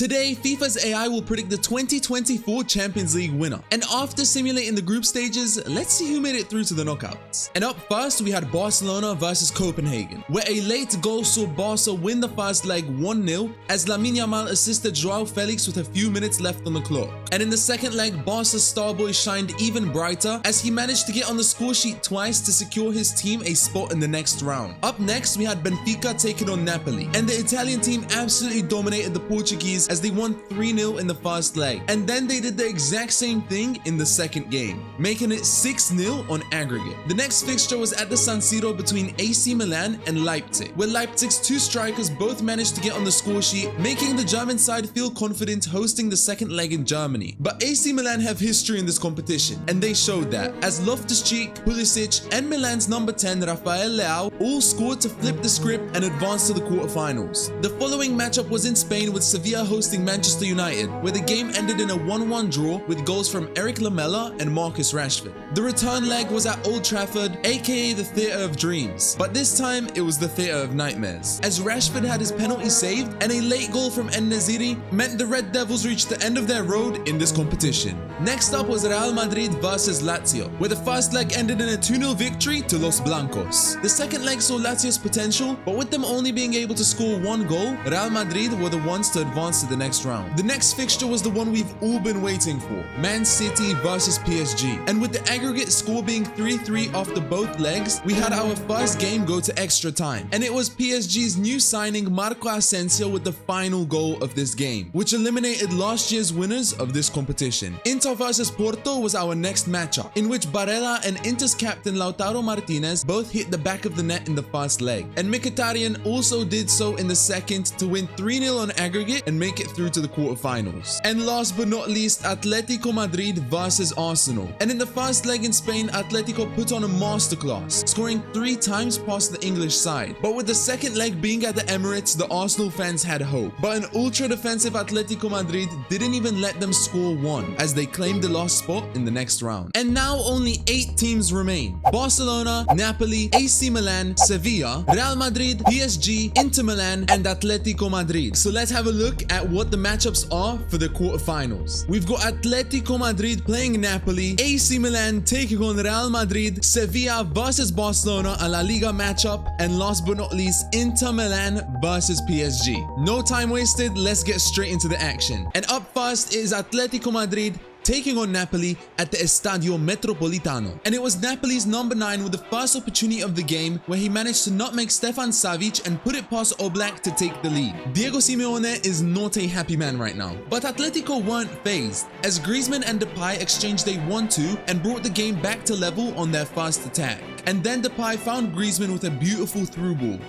Today, FIFA's AI will predict the 2024 Champions League winner. And after simulating the group stages, let's see who made it through to the knockouts. And up first, we had Barcelona versus Copenhagen, where a late goal saw Barca win the first leg 1-0 as Lamine Yamal assisted Joao Felix with a few minutes left on the clock. And in the second leg, Barca's starboy shined even brighter as he managed to get on the score sheet twice to secure his team a spot in the next round. Up next, we had Benfica taking on Napoli, and the Italian team absolutely dominated the Portuguese as they won 3-0 in the first leg. And then they did the exact same thing in the second game, making it 6-0 on aggregate. The next fixture was at the San Siro between AC Milan and Leipzig, where Leipzig's two strikers both managed to get on the score sheet, making the German side feel confident hosting the second leg in Germany. But AC Milan have history in this competition, and they showed that, as Loftus-Cheek, Pulisic, and Milan's number 10 Rafael Leao all scored to flip the script and advance to the quarterfinals. The following matchup was in Spain with Sevilla hosting Manchester United, where the game ended in a 1-1 draw with goals from Eric Lamela and Marcus Rashford. The return leg was at Old Trafford, aka the Theatre of Dreams, but this time it was the Theatre of Nightmares, as Rashford had his penalty saved and a late goal from En-Nesyri meant the Red Devils reached the end of their road in this competition. Next up was Real Madrid versus Lazio, where the first leg ended in a 2-0 victory to Los Blancos. The second leg saw Lazio's potential, but with them only being able to score one goal, Real Madrid were the ones to advance to the next round. The next fixture was the one we've all been waiting for, Man City versus PSG. And with the aggregate score being 3-3 after both legs, we had our first game go to extra time. And it was PSG's new signing Marco Asensio with the final goal of this game, which eliminated last year's winners of this competition. Inter versus Porto was our next matchup, in which Barella and Inter's captain Lautaro Martinez both hit the back of the net in the first leg. And Mkhitaryan also did so in the second to win 3-0 on aggregate and make it through to the quarterfinals. And last but not least, Atletico Madrid versus Arsenal. And in the first leg in Spain, Atletico put on a masterclass, scoring 3 times past the English side. But with the second leg being at the Emirates, the Arsenal fans had hope. But an ultra-defensive Atletico Madrid didn't even let them score one, as they claimed the last spot in the next round. And now only 8 teams remain: Barcelona, Napoli, AC Milan, Sevilla, Real Madrid, PSG, Inter Milan, and Atletico Madrid. So let's have a look at what the matchups are for the quarterfinals. We've got Atletico Madrid playing Napoli, AC Milan taking on Real Madrid, Sevilla versus Barcelona, a La Liga matchup, and last but not least, Inter Milan versus PSG. No time wasted, let's get straight into the action. And up first is Atletico Madrid taking on Napoli at the Estadio Metropolitano. And it was Napoli's number 9 with the first opportunity of the game, where he managed to nutmeg Stefan Savic and put it past Oblak to take the lead. Diego Simeone is not a happy man right now. But Atletico weren't phased, as Griezmann and Depay exchanged a 1-2 and brought the game back to level on their first attack. And then Depay found Griezmann with a beautiful through ball.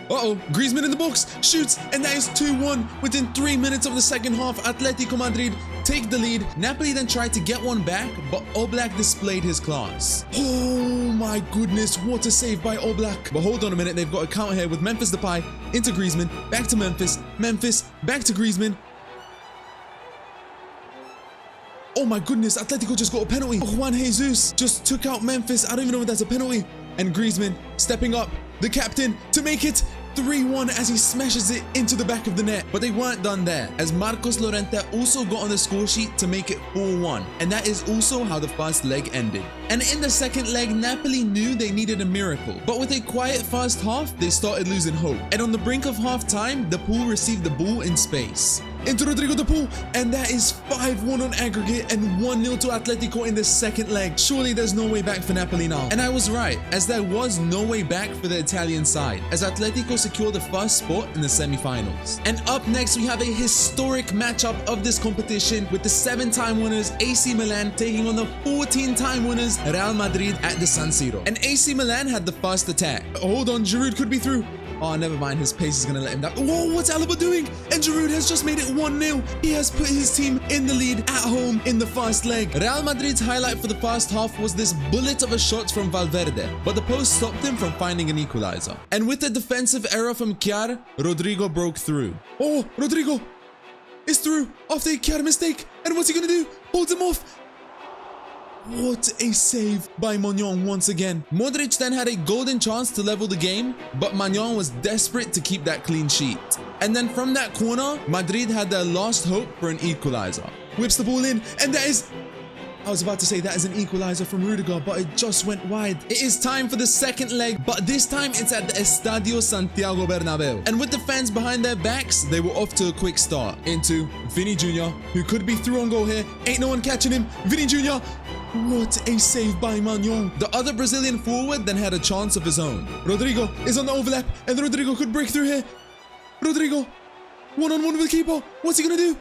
Griezmann in the box, shoots, and that is 2-1 within 3 minutes of the second half. Atletico Madrid take the lead. Napoli then tried to get one back, but Oblak displayed his class. Oh my goodness, what a save by Oblak. But hold on a minute, they've got a counter here with Memphis Depay into Griezmann, back to Memphis, back to Griezmann. Oh my goodness, Atletico just got a penalty. Juan Jesus just took out Memphis. I don't even know if that's a penalty. And Griezmann stepping up, the captain, to make it 3-1 as he smashes it into the back of the net. But they weren't done there, as Marcos Llorente also got on the score sheet to make it 4-1. And that is also how the first leg ended. And in the second leg, Napoli knew they needed a miracle. But with a quiet first half, they started losing hope. And on the brink of half-time, De Paul received the ball in space into Rodrigo De Paul, and that is 5-1 on aggregate and 1-0 to Atletico in the second leg. Surely there's no way back for Napoli now. And I was right, as there was no way back for the Italian side, as Atletico secured the first spot in the semi-finals. And up next, we have a historic matchup of this competition with the 7-time winners AC Milan taking on the 14-time winners Real Madrid at the San Siro. And AC Milan had the first attack. Hold on, Giroud could be through. Oh, never mind. His pace is going to let him down. Whoa, what's Alaba doing? And Giroud has just made it 1-0. He has put his team in the lead at home in the first leg. Real Madrid's highlight for the first half was this bullet of a shot from Valverde, but the post stopped him from finding an equalizer. And with the defensive error from Kjaer, Rodrigo broke through. Oh, Rodrigo is through after a Kjaer mistake. And what's he going to do? Holds him off. What a save by Magnon once again. Modric then had a golden chance to level the game, but Magnon was desperate to keep that clean sheet. And then from that corner, Madrid had their last hope for an equalizer. Whips the ball in, and that is... I was about to say that is an equalizer from Rudiger, but it just went wide. It is time for the second leg, but this time it's at the Estadio Santiago Bernabeu. And with the fans behind their backs, they were off to a quick start. Into Vini Jr., who could be through on goal here. Ain't no one catching him. Vini Jr., what a save by Magnon. The other Brazilian forward then had a chance of his own. Rodrigo is on the overlap, and Rodrigo could break through here. Rodrigo, one-on-one with the keeper. What's he gonna do?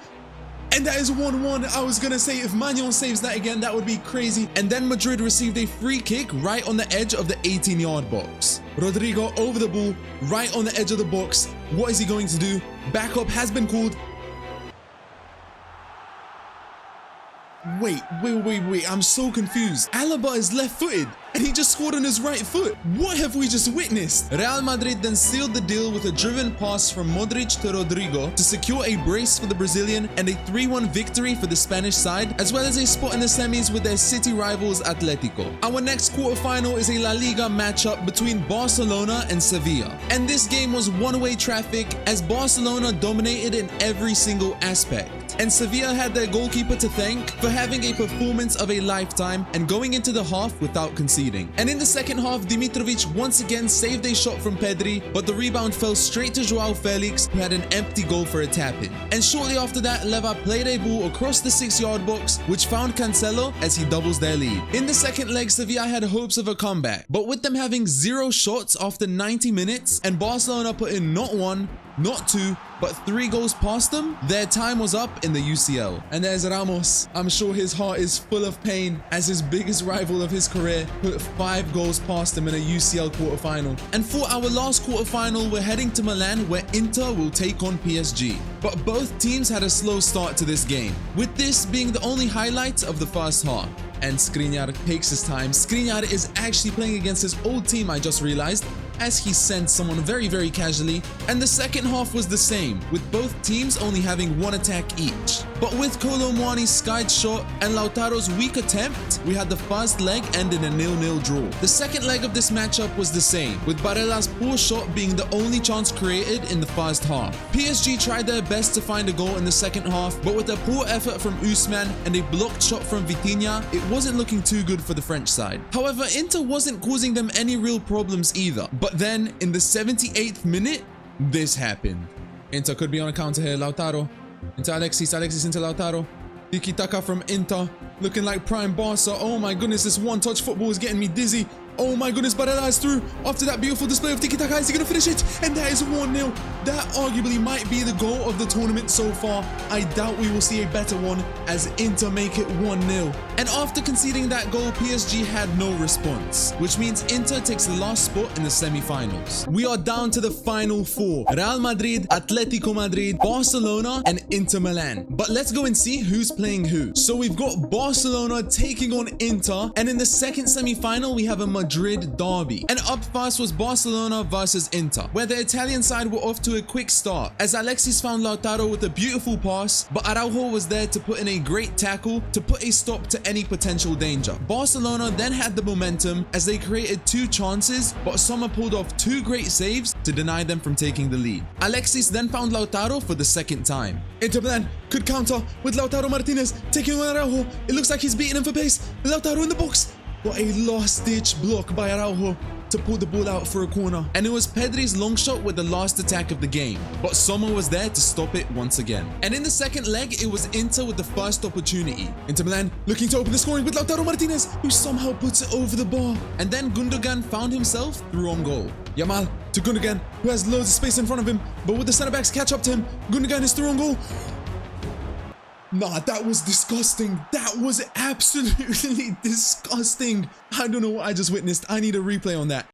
And that is 1-1. I was gonna say if Magnon saves that again, that would be crazy. And then Madrid received a free kick right on the edge of the 18-yard box. Rodrigo over the ball, right on the edge of the box. What is he going to do? Backup has been called. Wait. I'm so confused. Alaba is left-footed, and he just scored on his right foot. What have we just witnessed? Real Madrid then sealed the deal with a driven pass from Modric to Rodrigo to secure a brace for the Brazilian and a 3-1 victory for the Spanish side, as well as a spot in the semis with their city rivals Atletico. Our next quarterfinal is a La Liga matchup between Barcelona and Sevilla. And this game was one-way traffic as Barcelona dominated in every single aspect. And Sevilla had their goalkeeper to thank for having a performance of a lifetime and going into the half without conceding. And in the second half, Dimitrovic once again saved a shot from Pedri, but the rebound fell straight to Joao Felix, who had an empty goal for a tap-in. And shortly after that, Leva played a ball across the 6-yard box, which found Cancelo as he doubles their lead. In the second leg, Sevilla had hopes of a comeback, but with them having 0 shots after 90 minutes and Barcelona put in not 1, not 2, but 3 goals past them, their time was up in the UCL. And there's Ramos. I'm sure his heart is full of pain as his biggest rival of his career put 5 goals past him in a UCL quarterfinal. And for our last quarterfinal, we're heading to Milan where Inter will take on PSG. But both teams had a slow start to this game, with this being the only highlight of the first half. And Skriniar takes his time. Skriniar is actually playing against his old team, I just realized, as he sent someone very casually. And the second half was the same, with both teams only having 1 attack each. But with Kolo Muani's skied shot and Lautaro's weak attempt, we had the first leg end in a 0-0 draw. The second leg of this matchup was the same, with Barella's poor shot being the only chance created in the first half. PSG tried their best to find a goal in the second half, but with a poor effort from Ousmane and a blocked shot from Vitinha, it wasn't looking too good for the French side. However, Inter wasn't causing them any real problems either. But then, in the 78th minute, this happened. Inter could be on a counter here. Lautaro into Alexis into Lautaro. Tiki-taka from Inter, looking like prime Barca. Oh my goodness, this one-touch football is getting me dizzy. Oh my goodness, Barella is through. After that beautiful display of tiki-taka, is he going to finish it? And that is 1-0. That arguably might be the goal of the tournament so far. I doubt we will see a better one as Inter make it 1-0. And after conceding that goal, PSG had no response, which means Inter takes the last spot in the semi-finals. We are down to the final 4. Real Madrid, Atletico Madrid, Barcelona, and Inter Milan. But let's go and see who's playing who. So we've got Barcelona taking on Inter, and in the second semi-final, we have a Madrid derby. And up first was Barcelona versus Inter, where the Italian side were off to a quick start as Alexis found Lautaro with a beautiful pass, but Araujo was there to put in a great tackle to put a stop to any potential danger. Barcelona then had the momentum as they created 2 chances, but Sommer pulled off 2 great saves to deny them from taking the lead. Alexis then found Lautaro for the second time. Inter Milan could counter with Lautaro Martinez taking on Araujo. It looks like he's beating him for pace. Lautaro in the box. What a last-ditch block by Araujo to pull the ball out for a corner. And it was Pedri's long shot with the last attack of the game, but Sommer was there to stop it once again. And in the second leg, it was Inter with the first opportunity. Inter Milan looking to open the scoring with Lautaro Martinez, who somehow puts it over the bar. And then Gundogan found himself through on goal. Yamal to Gundogan, who has loads of space in front of him, but with the centre-backs catch up to him, Gundogan is through on goal. Nah, that was disgusting. That was absolutely disgusting. I don't know what I just witnessed. I need a replay on that.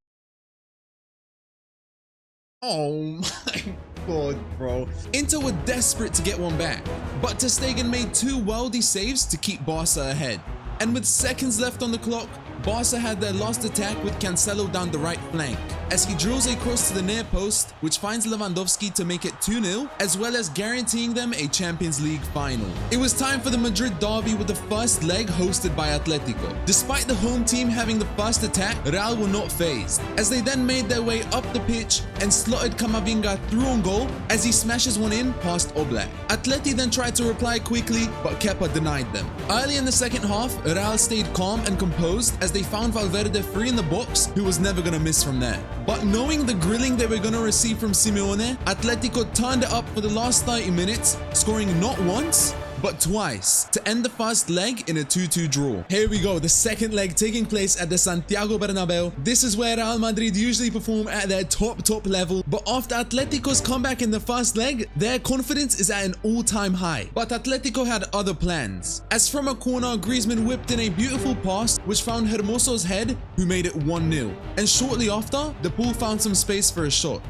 Oh my god, bro. Inter were desperate to get one back, but ter Stegen made 2 worldy saves to keep Barca ahead. And with seconds left on the clock, Barca had their last attack with Cancelo down the right flank. as he drills a cross to the near post, which finds Lewandowski to make it 2-0, as well as guaranteeing them a Champions League final. It was time for the Madrid derby with the first leg hosted by Atletico. Despite the home team having the first attack, Real were not phased, as they then made their way up the pitch and slotted Camavinga through on goal as he smashes one in past Oblak. Atleti then tried to reply quickly, but Kepa denied them. Early in the second half, Real stayed calm and composed as they found Valverde free in the box, who was never going to miss from there. But knowing the grilling they were going to receive from Simeone, Atletico turned it up for the last 30 minutes, scoring not once, but twice to end the first leg in a 2-2 draw. Here we go, the second leg taking place at the Santiago Bernabeu. This is where Real Madrid usually perform at their top level, but after Atletico's comeback in the first leg, their confidence is at an all-time high. But Atletico had other plans, as from a corner, Griezmann whipped in a beautiful pass which found Hermoso's head, who made it 1-0. And shortly after, the pool found some space for a shot.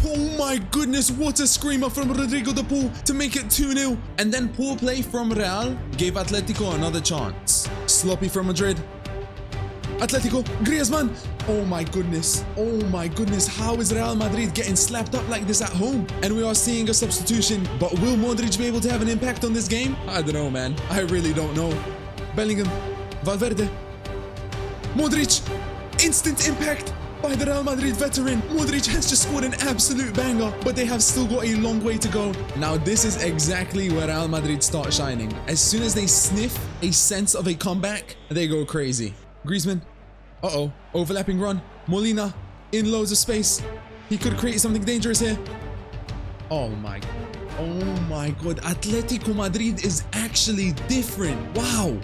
Oh my goodness, what a screamer from Rodrigo de Paul to make it 2-0. And then poor play from Real gave Atletico another chance. Sloppy from Madrid. Atletico, Griezmann. Oh my goodness, how is Real Madrid getting slapped up like this at home? And we are seeing a substitution, but will Modric be able to have an impact on this game? I don't know, man. I really don't know. Bellingham, Valverde, Modric, instant impact by the Real Madrid veteran. Modric has just scored an absolute banger, but they have still got a long way to go. Now this is exactly where Real Madrid start shining. As soon as they sniff a sense of a comeback, they go crazy. Griezmann, overlapping run. Molina, in loads of space. He could create something dangerous here. Oh my god, Atletico Madrid is actually different. Wow.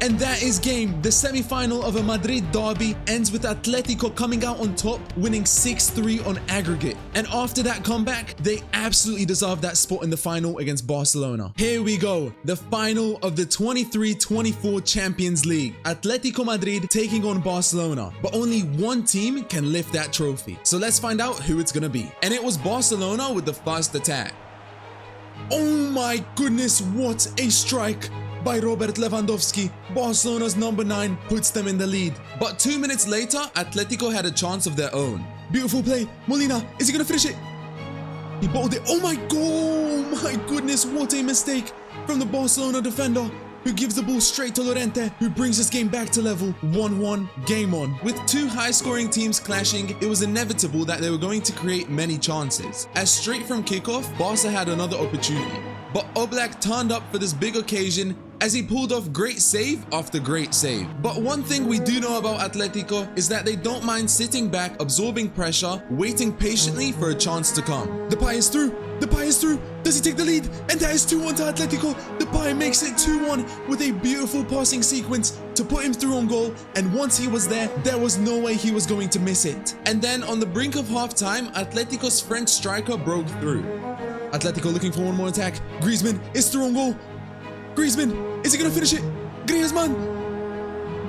And that is game. The semi-final of a Madrid derby ends with Atletico coming out on top, winning 6-3 on aggregate. And after that comeback, they absolutely deserve that spot in the final against Barcelona. Here we go, the final of the 23-24 Champions League. Atletico Madrid taking on Barcelona, but only one team can lift that trophy. So let's find out who it's gonna be. And it was Barcelona with the first attack. Oh my goodness, what a strike by Robert Lewandowski. Barcelona's number 9 puts them in the lead. But 2 minutes later, Atletico had a chance of their own. Beautiful play. Molina, is he gonna finish it? He bottled it. Oh my goodness, what a mistake from the Barcelona defender, who gives the ball straight to Llorente, who brings this game back to level. 1-1, game on. With two high-scoring teams clashing, it was inevitable that they were going to create many chances, as straight from kickoff, Barca had another opportunity. But Oblak turned up for this big occasion as he pulled off great save after great save. But one thing we do know about Atletico is that they don't mind sitting back, absorbing pressure, waiting patiently for a chance to come. Depay is through. Does he take the lead? And that is 2-1 to Atletico. Depay makes it 2-1 with a beautiful passing sequence to put him through on goal. And once he was there was no way he was going to miss it. And then on the brink of halftime, Atletico's French striker broke through. Atletico looking for one more attack. Griezmann is through on goal. Griezmann, is he gonna finish it? Griezmann!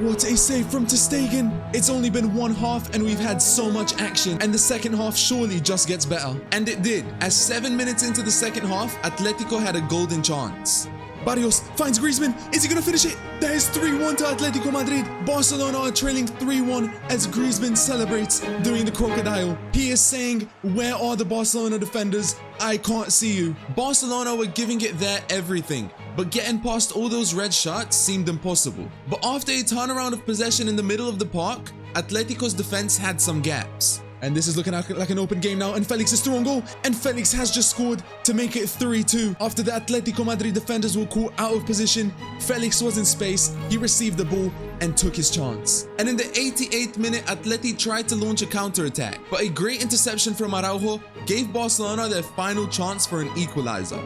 What a save from ter Stegen. It's only been one half and we've had so much action, and the second half surely just gets better. And it did, as 7 minutes into the second half, Atletico had a golden chance. Barrios finds Griezmann. Is he gonna finish it? That is 3-1 to Atletico Madrid. Barcelona are trailing 3-1 as Griezmann celebrates doing the crocodile. He is saying, where are the Barcelona defenders? I can't see you. Barcelona were giving it their everything, but getting past all those red shirts seemed impossible. But after a turnaround of possession in the middle of the park, Atletico's defense had some gaps. And this is looking like an open game now, and Felix is through on goal, and Felix has just scored to make it 3-2. After the Atletico Madrid defenders were caught out of position, Felix was in space, he received the ball and took his chance. And in the 88th minute, Atleti tried to launch a counter-attack, but a great interception from Araujo gave Barcelona their final chance for an equalizer.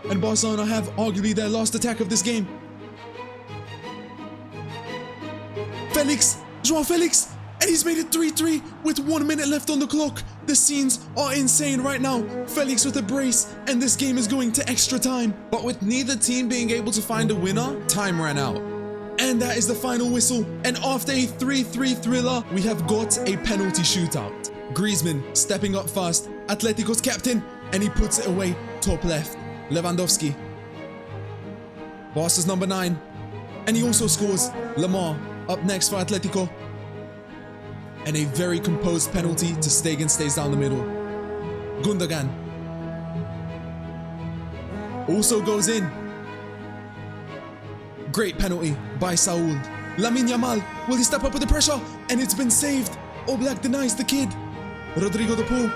And Barcelona have arguably their last attack of this game. Felix, Joao Felix! And he's made it 3-3 with 1 minute left on the clock. The scenes are insane right now. Felix with a brace, and this game is going to extra time. But with neither team being able to find a winner, time ran out. And that is the final whistle. And after a 3-3 thriller, we have got a penalty shootout. Griezmann stepping up fast, Atletico's captain, and he puts it away top left. Lewandowski, Barca's number 9, and he also scores. Lamar up next for Atletico. And a very composed penalty to Stegen stays down the middle. Gundogan also goes in. Great penalty by Saul. Lamine Yamal, will he step up with the pressure? And it's been saved. Oblak denies the kid. Rodrigo de Paul.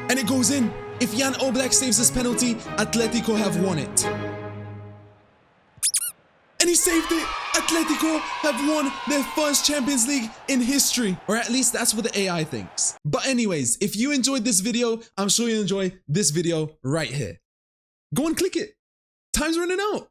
And it goes in. If Jan Oblak saves this penalty, Atletico have won it. And he saved it. Atletico have won their first Champions League in history. Or at least that's what the AI thinks. But anyways, if you enjoyed this video, I'm sure you'll enjoy this video right here. Go and click it. Time's running out.